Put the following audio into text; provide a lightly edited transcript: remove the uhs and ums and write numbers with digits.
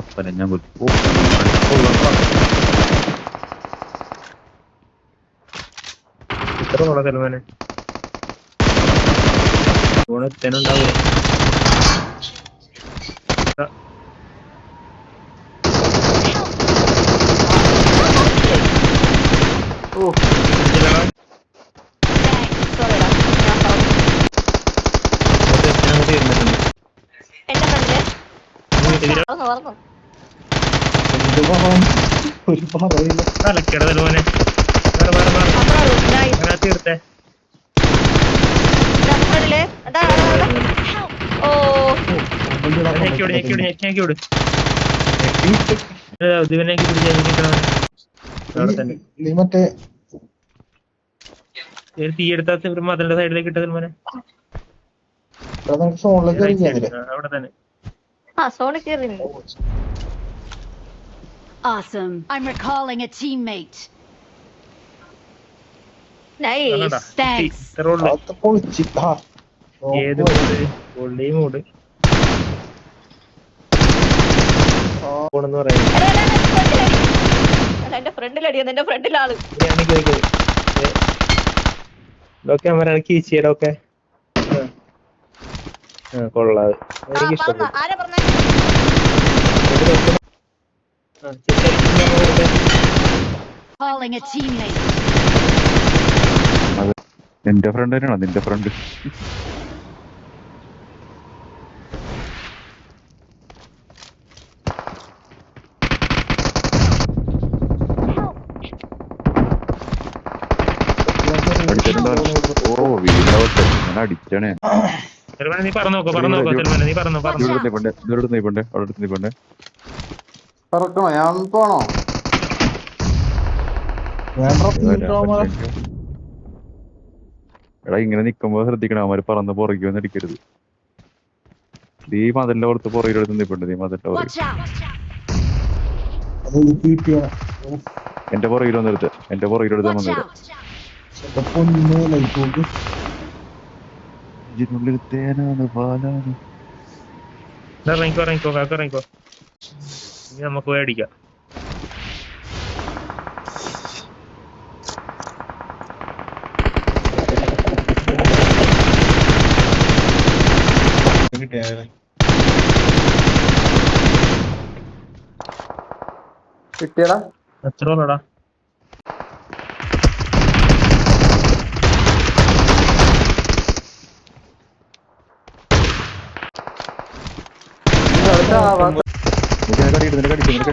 അപ്പനെ ഞാൻ ഇത്ര മുളകരുമാനെ ഓണത്തേനുണ്ടാവൂല. തലക്കിടതല്ലോ മോനെ തീർത്തേ. തീ എടുത്താ മതിലിന്റെ സൈഡിലേക്ക് ഇട്ടതിൽ മോനെ അവിടെ തന്നെ. Awesome. I'm recalling a teammate. Nice. Thanks. ഏത് മൂട് പൊള്ളി മൂട് പോണെന്ന് പറയാം. എന്റെ ഫ്രണ്ടിലടിയാ, എന്റെ ഫ്രണ്ടിലാള്. ക്യാമറ കീച്ചിയടൊക്കെ കൊള്ളാതെ എനിക്ക് ഇഷ്ടപ്പെട്ടു. Calling a teammate. നിന്റെ ഫ്രണ്ട് തന്നെയാണോ നിന്റെ ഫ്രണ്ട്? ഓ വീടാവട്ടെ ഞാൻ അടിച്ചണേ. നീ പറഞ്ഞു നോക്കോ നീ പറഞ്ഞു പറക്കണോ? ഞാൻ പോണോ? എടാ ഇങ്ങനെ നിക്കുമ്പോ ശ്രദ്ധിക്കണം, അവന്മാര് പറന്ന് പുറകിൽ അടിക്കരുത്. നീ മതിലിന്റെ പുറത്ത് പുറകിലെടുത്ത് നിൽപ്പുണ്ട്. നീ മതിലിന്റെ പുറകിൽ എന്റെ പുറകിൽ വന്നെടുത്ത് എന്റെ പുറകിലെടുത്ത് വന്നിട്ട് ഇതിനുള്ളിൽ തേനാണ് പാലാണ്. ഇറങ്ങിക്കോ ഇനി നമുക്ക് പോയി അടിക്കാം. കിട്ടിയടാ എത്ര ഉള്ളടാ? നിനക്കടിയിട്ട്